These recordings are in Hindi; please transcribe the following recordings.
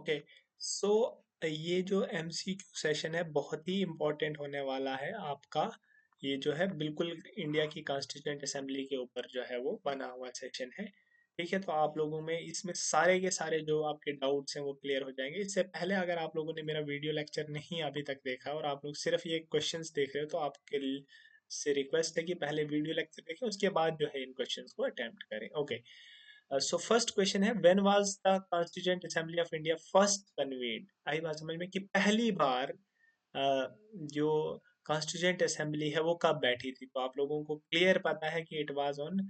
ओके। सो ये जो एमसीक्यू सेशन है बहुत ही इम्पोर्टेंट होने वाला है आपका। ये जो है बिल्कुल इंडिया की कॉन्स्टिट्यूंट असेंबली के ऊपर जो है वो बना हुआ सेशन है। ठीक है, तो आप लोगों में इसमें सारे के सारे जो आपके डाउट्स हैं वो क्लियर हो जाएंगे। इससे पहले अगर आप लोगों ने मेरा वीडियो लेक्चर नहीं अभी तक देखा और आप लोग सिर्फ ये क्वेश्चंस देख रहे हो तो से रिक्वेस्ट है कि पहले वीडियो लेक्चर देखें, उसके बाद जो है इन क्वेश्चंस को अटेम्प्ट करें। ओके। सो फर्स्ट क्वेश्चन है, when was the constituent assembly of India first convened. आई बात समझ में कि पहली बार जो कॉन्स्टिट्यूएंट असेंबली है वो कब बैठी थी। तो आप लोगों को क्लियर पता है कि it was on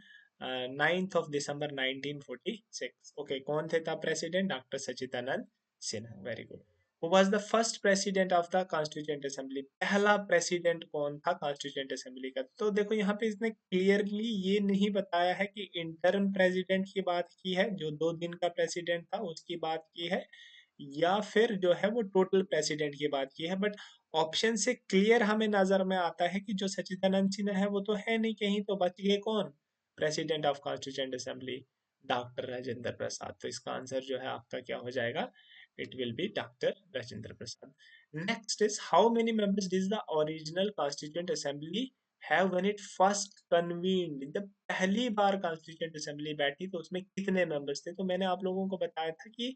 9th of December 1946। Okay, कौन थे तब president? Doctor Sachchidanand Sinha. Very good. Who was the first president of the constituent assembly? पहला प्रेसिडेंट कौन था कॉन्स्टिट्यूएंट असेंबली का? तो देखो यहाँ पे इसने क्लियरली ये नहीं बताया है कि इंटर्म प्रेसिडेंट की बात की है, जो 2 दिन का प्रेसिडेंट था उसकी बात की है, या फिर जो है वो टोटल प्रेसिडेंट की बात की है। बट ऑप्शन से क्लियर हमें नजर में आता है कि जो सच्चिदानंद सिन्हा है वो तो है नहीं कहीं, तो बच गए कौन? President of constituent assembly doctor Rajendra Prasad. तो इसका आंसर जो है आपका क्या हो जाएगा? It will be doctor Rajendra Prasad. Next is, how many members did the original constituent assembly have when it first convened? जब पहली बार कॉन्स्टिट्यूएंट असेंबली बैठी तो उसमें कितने मेंबर्स थे? तो मैंने आप लोगों को बताया था कि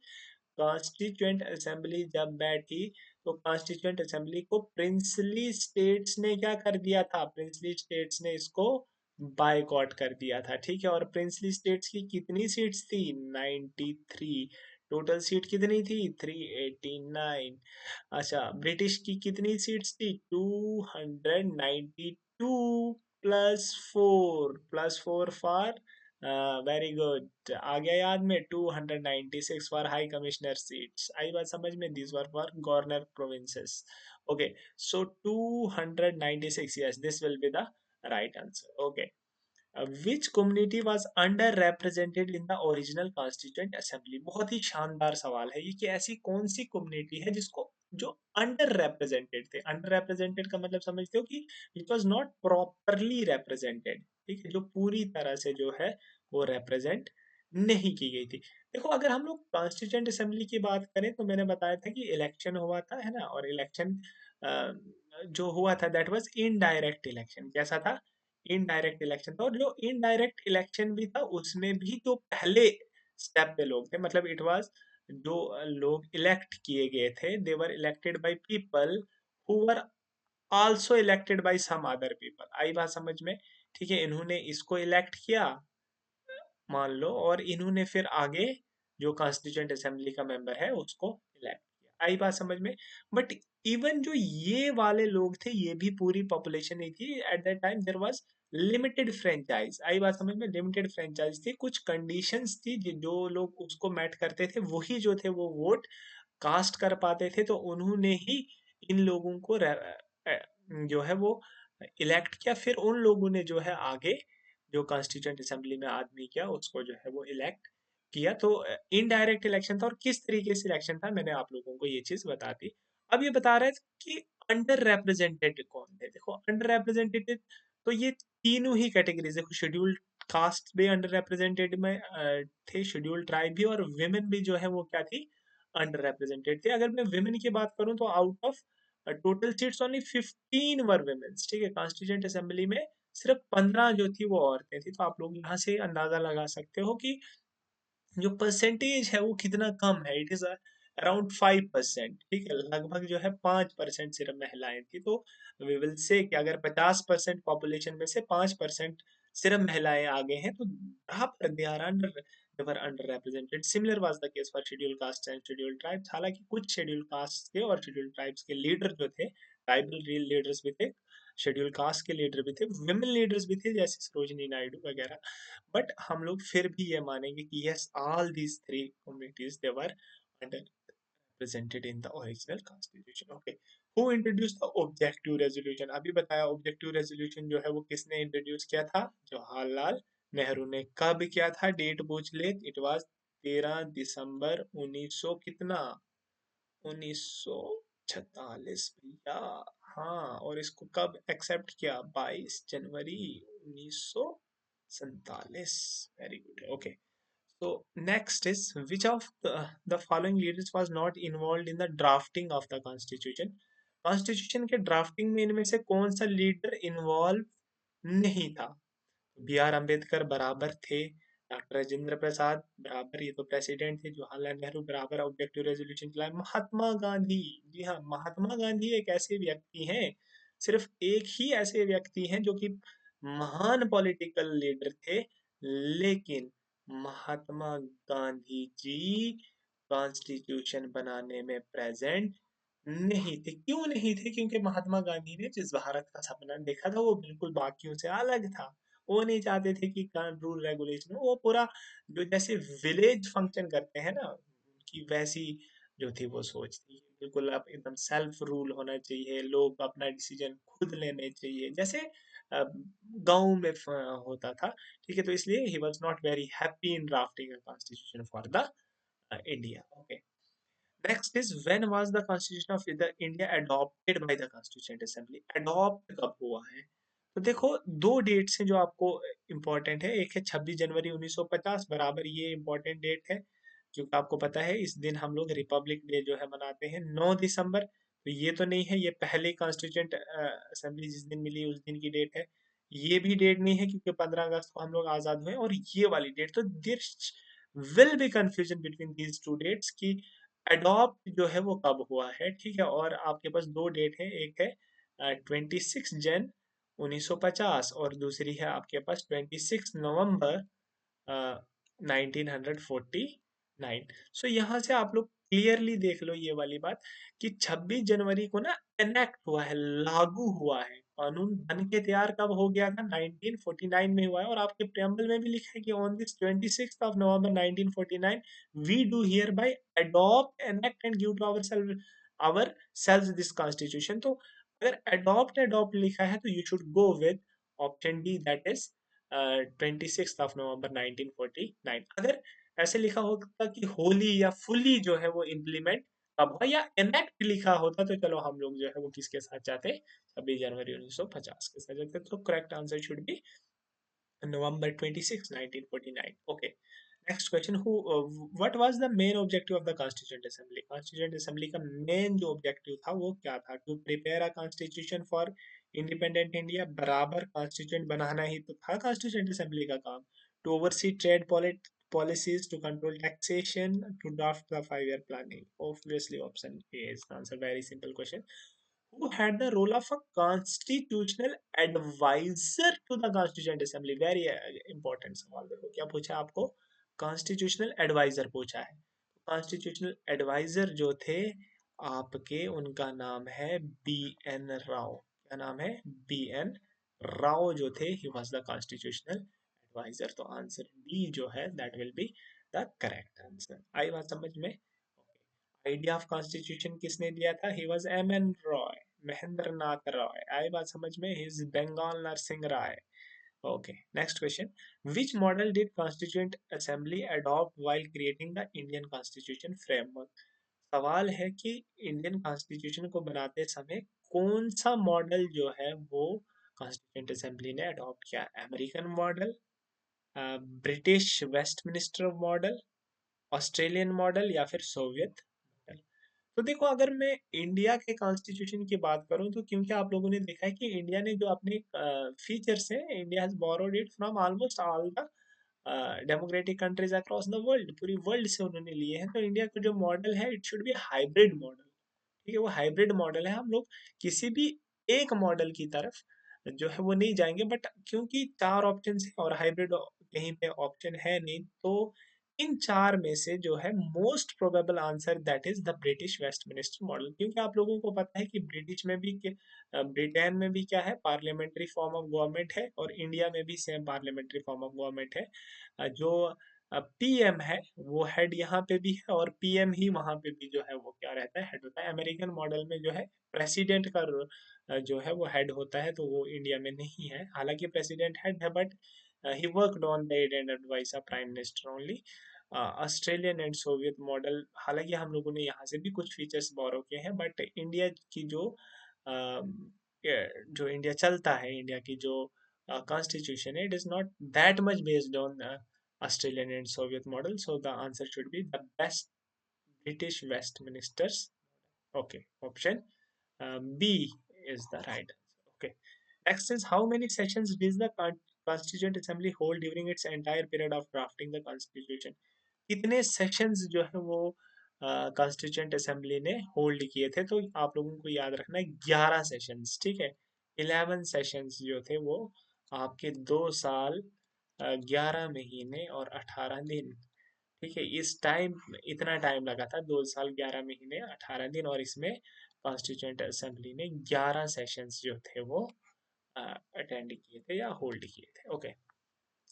कॉन्स्टिट्यूएंट असेंबली जब बैठी तो कॉन्स्टिट्यूएंट असेंबली को प्रिंसली स्टेट्स ने क्या कर दिया था? प्रिंसली स्टेट्स ने इसको बायकॉट कर दिया था। ठीक है, और प्रिंसली स्टेट्स की कितनी सीट्स थी? 93। टोटल सीट कितनी थी? 389। अच्छा, ब्रिटिश की कितनी सीट्स थी? 292 +4 फॉर, वेरी गुड, आ गया याद में, 296 फॉर हाई कमिश्नर सीट्स। आई बात समझ में? This were for governor provinces. Okay, so 296, yes, this will be the right answer. Okay, which community was under represented in the original constituent assembly? बहुत ही शानदार सवाल है ये, कि ऐसी कौन सी कम्युनिटी है जिसको जो अंडर represented थे। अंडर represented का मतलब समझते हो कि it was not properly represented। ठीक है, जो पूरी तरह से जो है वो represent नहीं की गई थी। देखो, अगर हम लोग कॉन्स्टिट्यूएंट असेंबली की बात करें तो मैंने बताया था कि इलेक्शन हुआ था, है ना, और इलेक्शन जो हुआ था दैट वाज इनडायरेक्ट इलेक्शन। कैसा था? इनडायरेक्ट इलेक्शन था। और जो इनडायरेक्ट इलेक्शन भी था उसमें भी जो पहले स्टेप पे लोग थे, मतलब इट वाज जो लोग इलेक्ट किए गए थे, they were elected by people who were also elected by some other people. आई बात समझ में? ठीक है, इन्होंने इसको इलेक्ट किया मान लो, और इन्होंने फिर आगे जो कॉन्स्टिट्यूएंट असेंबली का मेंबर है उसको इलेक्ट किया। आई बात समझ में? बट इवन जो ये वाले लोग थे ये भी पूरी पॉपुलेशन नहीं थी। At that time there was limited franchise. आई बात समझ में? लिमिटेड फ्रेंचाइज थी, कुछ कंडीशंस थी जो लोग उसको मैट करते थे वही जो थे वो वोट कास्ट कर पाते थे। तो उन्होंने ही इन लोगों को जो है वो इलेक्ट किया। फिर उन लोगों ने जो है आगे जो कॉन्स्टिट्यूएंट असेंबली में आदमी किया उसको जो है वो इलेक्ट किया। तो इनडायरेक्ट इलेक्शन था। और किस तरीके से इलेक्शन था मैंने आप लोगों को ये चीज बता दी। अब ये बता रहे थे कि अंडर रिप्रेजेंटेड कौन थे। देखो, अंडर रिप्रेजेंटेड तो ये तीनों ही कैटेगरीज, देखो, शेड्यूल्ड कास्ट भी अंडर रिप्रेजेंटेड में थे, शेड्यूल्ड ट्राइब भी, और विमेन भी जो है वो क्या थी? अंडर रिप्रेजेंटेड थे। अगर मैं विमेन की बात करूं तो out of total seats only 15 were women's. ठीक है, कॉन्स्टिट्यूएंट असेंबली में सिर्फ 15 जो थी वो औरतें थी। तो आप लोग यहाँ से अंदाजा लगा सकते हो कि जो परसेंटेज है वो कितना कम है। It is around 5%। ठीक है, लगभग जो है 5% सिर्फ महिलाएं थी। तो वी विल से कि अगर 50% पॉपुलेशन में से 5% सिर्फ महिलाएं आगे हैं तो बराबर they are under, they're under represented. Similar was the case for scheduled castes and scheduled tribes. हालांकि कुछ scheduled castes के और scheduled tribes के लीडर जो थे, ट्राइबल लीडर्स भी थे, शेड्यूल कास्ट के लीडर भी थे, विमेन लीडर्स भी थे जैसे सरोजिनी नायडू वगैरह। बट हम लोग फिर भी ये मानेंगे कि yes, all these three communities they were under represented in the original constitution. Okay, who introduced the objective resolution? अभी बताया ऑब्जेक्टिव रेजोल्यूशन जो है वो किसने इंट्रोड्यूस किया था? जवाहरलाल नेहरू ने। कब किया था? डेट पूछ ले। इट वाज 13 दिसंबर 1900 कितना? 1946 भैया। हाँ, और इसको कब एक्सेप्ट किया? 22 जनवरी 1947। Very good. Okay, So next is which of the following leaders was not involved in the drafting of the constitution? Constitution के ड्राफ्टिंग में इनमें से कौन सा लीडर इन्वॉल्व नहीं था? बी आर अम्बेडकर बराबर थे, डॉक्टर राजेंद्र प्रसाद बराबर, ये तो प्रेसिडेंट थे, जवाहरलाल नेहरू बराबर ऑब्जेक्टिव रेजोल्यूशन चलाए, महात्मा गांधी, जी हाँ महात्मा गांधी एक ऐसे व्यक्ति हैं, सिर्फ एक ही ऐसे व्यक्ति हैं जो कि महान पॉलिटिकल लीडर थे, लेकिन महात्मा गांधी जी कॉन्स्टिट्यूशन बनाने में प्रेजेंट नहीं थे। क्यों नहीं थे? क्योंकि महात्मा गांधी ने जिस भारत का सपना देखा था वो बिल्कुल बाकियों से अलग था। वो नहीं चाहते थे कि रूल रेगुलेशन, वो पूरा जो जैसे विलेज फंक्शन करते हैं ना, कि वैसी जो थी वो सोच थी। बिल्कुल अब एकदम सेल्फ रूल होना चाहिए, लोग अपना डिसीजन खुद लेने चाहिए, जैसे गांव में होता था। ठीक है, तो इसलिए he was not very happy in drafting a constitution for the India. Okay, next is when was the constitution of the India adopted by the constituent assembly? Adopt कब हुआ है? तो देखो दो डेट्स हैं जो आपको इम्पोर्टेंट है, एक है 26 जनवरी 1950 बराबर, ये इम्पोर्टेंट डेट है क्योंकि आपको पता है इस दिन हम लोग रिपब्लिक डे जो है मनाते हैं। 9 दिसंबर, तो ये तो नहीं है, ये पहले कॉन्स्टिट्यूएंट असेंबली जिस दिन मिली उस दिन की डेट है। ये भी डेट नहीं है क्योंकि 15 अगस्त को हम लोग आजाद हुए, और ये वाली डेट, तो there will be confusion between these two dates की अडॉप्ट जो है वो कब हुआ है। ठीक है, और आपके पास दो डेट है, एक है 26 जन 1950 और दूसरी है आपके पास 26 नवंबर 1949। सो यहाँ से आप लोग क्लियरली देख लो ये वाली बात कि 26 जनवरी को ना एनेक्ट हुआ है, लागू हुआ है, कानून बन के तैयार कब हो गया था? 1949 में हुआ है, और आपके प्रेम्बल में भी लिखा है कि on this 26 November 1949 we do hereby adopt enact and give to our selves this constitution. तो अगर अडॉप्ट अडॉप्ट लिखा है तो you should go with option D, that is 26 November 1949। अगर ऐसे लिखा होता कि होली या फुली जो है वो इम्प्लीमेंट कब हुआ, या इनेक्ट लिखा होता, तो चलो हम लोग जो है वो किसके साथ जाते? 26 जनवरी 1950 के साथ जाते। तो correct answer should B November 26, 1949। Okay. Next question. What was the main objective of the Constituent Assembly? Constituent Assembly का main जो objective था वो क्या था? To prepare a constitution for independent India। बराबर constituent बनाना ही तो था Constituent Assembly का काम। To oversee trade policies, to control taxation, to draft the 5 year planning। Obviously option A is the answer. Very simple question. Who had the role of a constitutional advisor to the Constituent Assembly? Very important सवाल। देखो क्या पूछा है आपको, कॉन्स्टिट्यूशनल एडवाइजर पूछा है। कॉन्स्टिट्यूशनल एडवाइजर जो थे आपके, उनका नाम है बी एन राव। क्या नाम है? बी एन राव जो थे, he was the constitutional adviser. तो आंसर बी जो है that will be the correct answer. आई बात समझ में? आइडिया ऑफ कॉन्स्टिट्यूशन किसने दिया था? He was M N Roy, Mahendra Nath Roy. आई बात समझ में? He is Bengal Narsingh Rai. Okay, next question. Which model did constituent assembly adopt while creating the Indian constitution framework? सवाल है कि इंडियन कॉन्स्टिट्यूशन को बनाते समय कौन सा मॉडल जो है वो कॉन्स्टिट्यूएंट असेंबली ने अडॉप्ट किया? American model, British Westminster model, Australian model, या फिर सोवियत मॉडल? तो देखो अगर मैं इंडिया के कॉन्स्टिट्यूशन की बात करूं, तो क्योंकि आप लोगों ने देखा है कि इंडिया ने जो अपने फीचर्स हैं, India has borrowed it from almost all the democratic countries across the world. पूरी वर्ल्ड से उन्होंने लिए हैं, तो इंडिया का जो मॉडल है it should be hybrid model. ठीक है, वो हाइब्रिड मॉडल है। हम लोग किसी भी एक मॉडल की तरफ जो है वो नहीं जाएंगे, बट क्योंकि चार ऑप्शन है और हाइब्रिड कहीं पे ऑप्शन है नहीं, तो इन चार में से जो है most probable answer that is the British Westminster model. क्योंकि आप लोगों को पता है कि ब्रिटिश में भी ब्रिटेन में भी क्या है, पार्लियामेंट्री फॉर्म ऑफ गवर्नमेंट है, और इंडिया में भी same parliamentary form of government है। जो पीएम है वो हेड यहाँ पे भी है, और पीएम ही वहां पे भी जो है वो क्या रहता है, हेड होता है। अमेरिकन मॉडल में जो है प्रेसिडेंट का जो है वो हेड होता है, तो वो इंडिया में नहीं है। हालांकि प्रेसिडेंट हेड है, but he worked on the aid and advice of prime minister only. Australian and Soviet model, हालांकि हम लोगों ने यहाँ से भी कुछ फीचर्स बोरो किए हैं, बट इंडिया की जो इंडिया चलता है, इंडिया की जो कॉन्स्टिट्यूशन है, it is not that much based on Australian and Soviet model. So the answer should be the best British Westminsters. Okay, option B is the right answer. Okay. Next is how many sessions did the Constituent Assembly hold during its entire period of drafting the Constitution? कितने सेशंस जो है वो कॉन्स्टिट्यूएंट असेंबली ने होल्ड किए थे? तो आप लोगों को याद रखना है 11 सेशंस, ठीक है। 11 सेशंस जो थे वो आपके 2 साल 11 महीने और 18 दिन, ठीक है। इस टाइम इतना टाइम लगा था, 2 साल 11 महीने 18 दिन, और इसमें कॉन्स्टिट्यूएंट असेंबली ने 11 सेशंस जो थे वो अटेंड किए थे या होल्ड किए थे। Okay.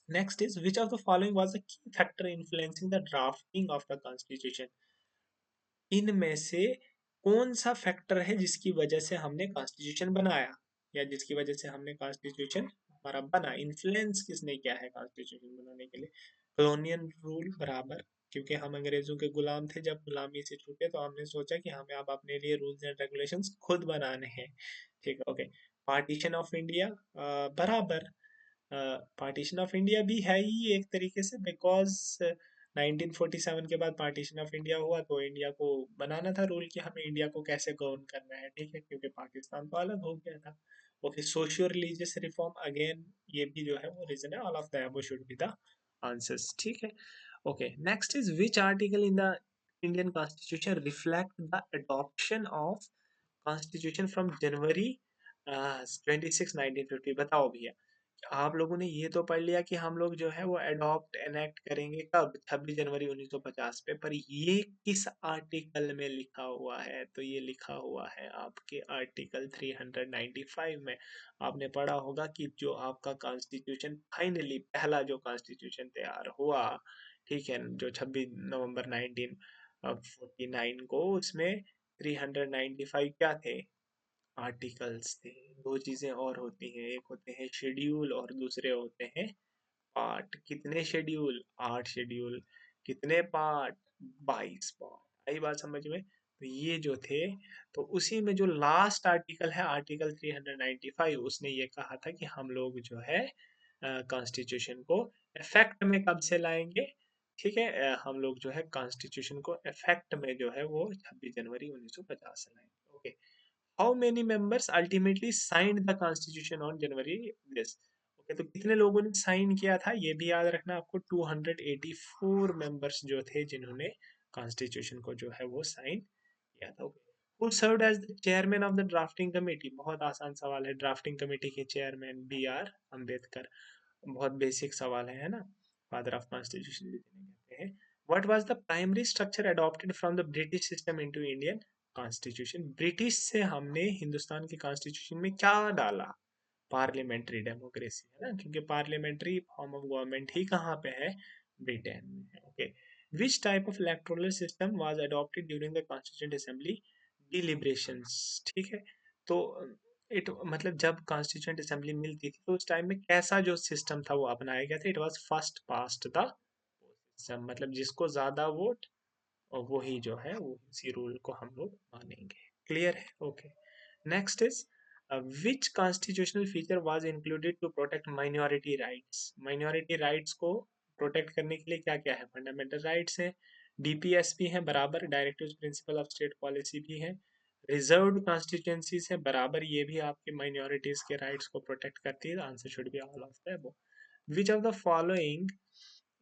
Next is which of the following was the key factor influencing the drafting of the constitution? इनमें से कौन सा फैक्टर है जिसकी वजह से हमने कॉन्स्टिट्यूशन बनाया, या जिसकी वजह से हमने कॉन्स्टिट्यूशन हमारा बना? इन्फ्लुएंस किसने किया है कॉन्स्टिट्यूशन बनाने के लिए? कॉलोनियल रूल बराबर, क्योंकि हम अंग्रेजों के गुलाम थे, जब गुलामी से छूटे तो हमने सोचा कि हमें अब अपने लिए रूल्स एंड रेगुलेशंस खुद बनाने हैं, ठीक है। ओके। पार्टीशन ऑफ इंडिया बराबर, पार्टीशन ऑफ इंडिया भी है ही एक तरीके से, बिकॉज 1947 के बाद पार्टीशन ऑफ इंडिया हुआ तो इंडिया को बनाना था रूल कि हमें इंडिया को कैसे गवर्न करना है, ठीक है, क्योंकि पाकिस्तान तो अलग हो गया था। Okay. Socio religious reform, again ये भी जो है वो रीजन है, all of the above should be the answers, ठीक है। Okay. Next is which article in the Indian constitution reflect the adoption of constitution from January 26 1950? बताओ भैया। आप लोगों ने ये तो पढ़ लिया कि हम लोग जो है वो अडॉप्ट एनेक्ट करेंगे कब, 26 जनवरी 1950 पे, पर ये किस आर्टिकल में लिखा हुआ है? तो ये लिखा हुआ है आपके आर्टिकल 395 में। आपने पढ़ा होगा कि जो आपका कॉन्स्टिट्यूशन फाइनली पहला जो कॉन्स्टिट्यूशन तैयार हुआ, ठीक है, जो 26 नवंबर 1949 को, उसमें 395 क्या थे? आर्टिकल्स थे। दो चीजें और होती हैं, एक होते हैं शेड्यूल और दूसरे होते हैं पार्ट। कितने शेड्यूल? 8 शेड्यूल। कितने पार्ट? 22 पार्ट। आई बात समझ में? तो ये जो थे, तो उसी में जो लास्ट आर्टिकल है, आर्टिकल 395, उसने ये कहा था कि हम लोग जो है कॉन्स्टिट्यूशन को इफेक्ट में कब से लाएंगे, ठीक है। हम लोग जो है कॉन्स्टिट्यूशन को इफेक्ट में जो है वो 26 जनवरी 1950 से लाएंगे। Okay. How many members ultimately signed the constitution on January this? Okay. तो कितने लोगों ने साइन किया था ये भी याद रखना आपको। 284 मेंबर्स जो थे जिन्होंने कॉन्स्टिट्यूशन को जो है वो साइन किया था। Okay. Who served as the chairman of the drafting committee? बहुत आसान सवाल है। ड्राफ्टिंग कमेटी के चेयरमैन B.R. अम्बेडकर। बहुत बेसिक सवाल है ना। फादर ऑफ कॉन्स्टिट्यूशन भी जिन्हें कहते हैं। What was the primary structure adopted from the British system into Indian constitution? British से हमने हिंदुस्तान के कॉन्स्टिट्यूशन में क्या डाला? पार्लियामेंट्री डेमोक्रेसी, है ना, क्योंकि पार्लियामेंट्री फॉर्म ऑफ गवर्नमेंट ही कहाँ पे है? ब्रिटेन में है। Okay. Which type of electoral system was adopted during the constituent assembly deliberations? ठीक है। तो इट मतलब जब कॉन्स्टिट्यूंट असेंबली मिलती थी तो उस टाइम में कैसा जो सिस्टम था वो अपनाया गया था? It was first past the system, मतलब जिसको ज्यादा वोट, और वही जो है वो उसी रूल को हम लोग मानेंगे। क्लियर है? Okay. Next is which constitutional feature was included to protect minority rights? Minority rights को प्रोटेक्ट करने के लिए क्या क्या है? फंडामेंटल राइट्स है, डीपीएस भी है बराबर, directive principle of state policy भी है, रिजर्व्ड कॉन्स्टिट्यूंसीज है बराबर, ये भी आपके माइनॉरिटीज के राइट्स को प्रोटेक्ट करती है। Answer should be all of the above. Which of the following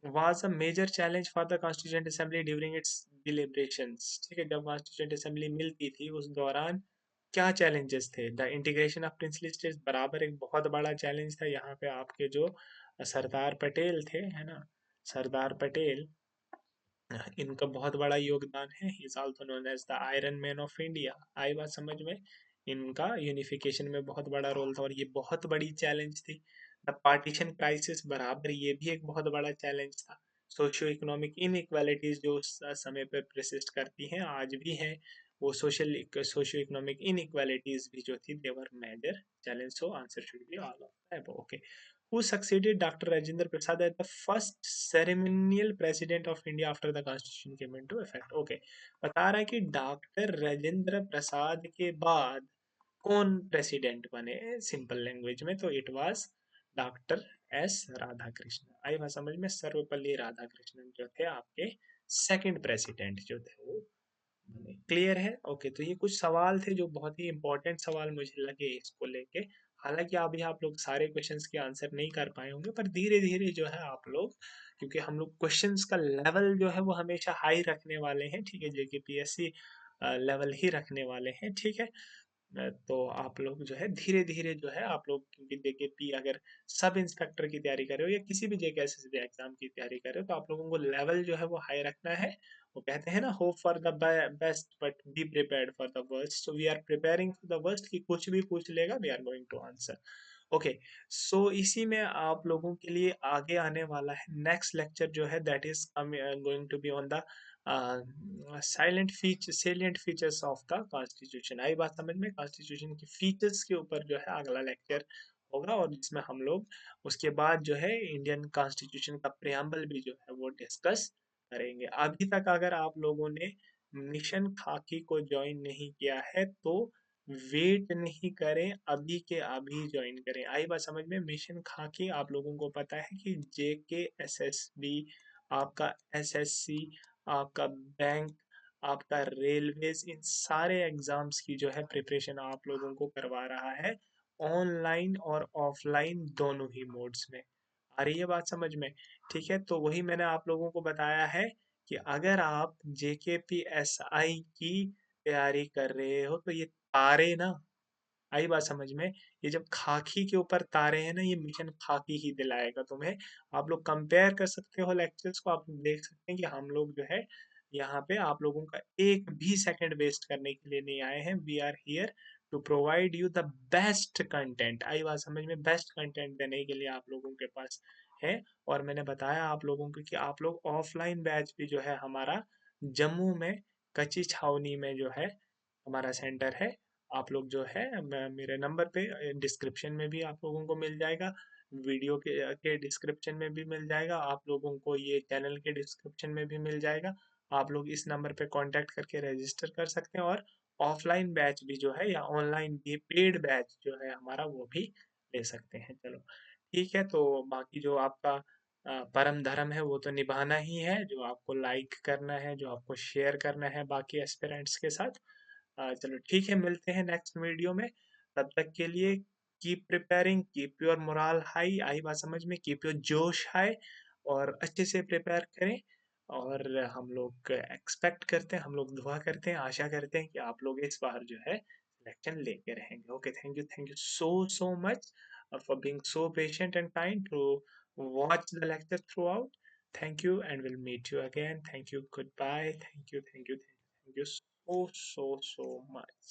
was a major challenge for the Constituent Assembly during its deliberations? ठीक है, जब Constituent Assembly मिलती थी उस दौरान क्या चैलेंजेस थे? The integration of princely states बराबर एक बहुत बड़ा चैलेंज था। यहाँ पे आपके जो सरदार पटेल थे, है ना, सरदार पटेल, इनका बहुत बड़ा योगदान है। He is also known as the iron man of India. आई बात समझ में? इनका यूनिफिकेशन में बहुत बड़ा रोल था और ये बहुत बड़ी चैलेंज थी। द पार्टीशन क्राइसिस बराबर, ये भी एक बहुत बड़ा चैलेंज था। सोशियो इकोनॉमिक इनइक्वालिटीज जो उस समय पर प्रेसिस्ट करती हैं, आज भी हैं, वो सोशियो इकोनॉमिक इनइक्वालिटीज भी जो थी, they were major challenge. So answer should be all of the above. Okay. Who succeeded Dr. Rajendra Prasad as the first ceremonial president of India after the constitution came into effect? Okay, बता रहा है कि डॉक्टर राजेंद्र प्रसाद के बाद कौन प्रेसिडेंट बने? सिंपल लैंग्वेज में तो it was doctor S Radhakrishnan. आई बात समझ में? सर्वपल्ली राधाकृष्णन जो थे आपके सेकंड प्रेसिडेंट जो थे वो बने। क्लियर है? ओके, तो ये कुछ सवाल थे जो बहुत ही इंपॉर्टेंट सवाल मुझे लगे इसको लेके। हालांकि अभी आप लोग सारे क्वेश्चंस के आंसर नहीं कर पाए होंगे, पर धीरे धीरे जो है आप लोग, क्योंकि हम लोग क्वेश्चंस का लेवल जो है वो हमेशा हाई रखने वाले हैं, ठीक है, जेकेपीएससी लेवल ही रखने वाले हैं, ठीक है। तो आप लोग जो है धीरे धीरे जो है आप लोग, क्योंकि जेकेपी अगर सब इंस्पेक्टर की तैयारी कर रहे हो या किसी भी जेकेएसएसबी एग्जाम की तैयारी कर रहे हो, तो आप लोगों को लेवल जो है वो हाई रखना है। वो कहते हैं ना, hope for the best but be prepared for the worst. So we are preparing for the worst, कि कुछ भी पूछ लेगा we are going to answer. Okay, so इसी में आप लोगों के लिए आगे आने वाला है नेक्स्ट लेक्चर जो है, that is going to be on the silent feature salient features of the constitution. आई बात समझ में? कॉन्स्टिट्यूशन की फीचर्स के ऊपर जो है अगला लेक्चर होगा, और जिसमें हम लोग उसके बाद जो है इंडियन कॉन्स्टिट्यूशन का प्रियम्बल भी जो है वो डिस्कस करेंगे। अभी तक अगर आप लोगों ने मिशन खाकी को ज्वाइन नहीं किया है तो वेट नहीं करें, अभी के अभी ज्वाइन करें। आई बात समझ में? मिशन खाकी आप लोगों को पता है कि जेके एसएसबी, आपका एसएससी, आपका बैंक, आपका रेलवेज, इन सारे एग्जाम्स की जो है प्रिपरेशन आप लोगों को करवा रहा है, ऑनलाइन और ऑफलाइन दोनों ही मोड्स में। आ रही है बात समझ में? ठीक है, तो वही मैंने आप लोगों को बताया है कि अगर आप जेकेपीएसआई की तैयारी कर रहे हो तो ये तारे ना, आई बात समझ में? ये जब खाकी के ऊपर तारे हैं ना, ये मिशन खाकी ही दिलाएगा तुम्हें। आप लोग कंपेयर कर सकते हो लेक्चर्स को, आप लोग देख सकते हैं कि हम लोग जो है यहाँ पे आप लोगों का एक भी सेकंड वेस्ट करने के लिए नहीं आए हैं। We are here to provide you the best content. आई बात समझ में? बेस्ट कंटेंट देने के लिए आप लोगों के पास है। और मैंने बताया आप लोगों को कि आप लोग ऑफलाइन बैच भी जो है हमारा जम्मू में कच्ची छावनी में जो है हमारा सेंटर है। आप लोग जो है मेरे नंबर पे डिस्क्रिप्शन में भी आप लोगों को मिल जाएगा, वीडियो के डिस्क्रिप्शन में भी मिल जाएगा, आप लोगों को ये चैनल के डिस्क्रिप्शन में भी मिल जाएगा। आप लोग इस नंबर पे कांटेक्ट करके रजिस्टर कर सकते हैं, और ऑफलाइन बैच भी जो है या ऑनलाइन भी पेड बैच जो है हमारा वो भी ले सकते हैं। चलो ठीक है, तो बाकी जो आपका परम धर्म है वो तो निभाना ही है, जो आपको लाइक करना है, जो आपको शेयर करना है बाकी एस्पिरेंट्स के साथ। चलो ठीक है, मिलते हैं नेक्स्ट वीडियो में। तब तक के लिए keep preparing, keep your moral high, आई बात समझ में? कीप योर जोश हाई, और अच्छे से प्रिपेयर करें। और हम लोग एक्सपेक्ट करते हैं, हम लोग दुआ करते हैं, आशा करते हैं कि आप लोग इस बार जो है सिलेक्शन लेके रहेंगे। Okay, thank you so so much for being so patient and kind to watch the lecture throughout. Thank you, and we'll meet you again. Thank you. Goodbye. Thank you. Thank you. Thank you. Thank you so, so, so much.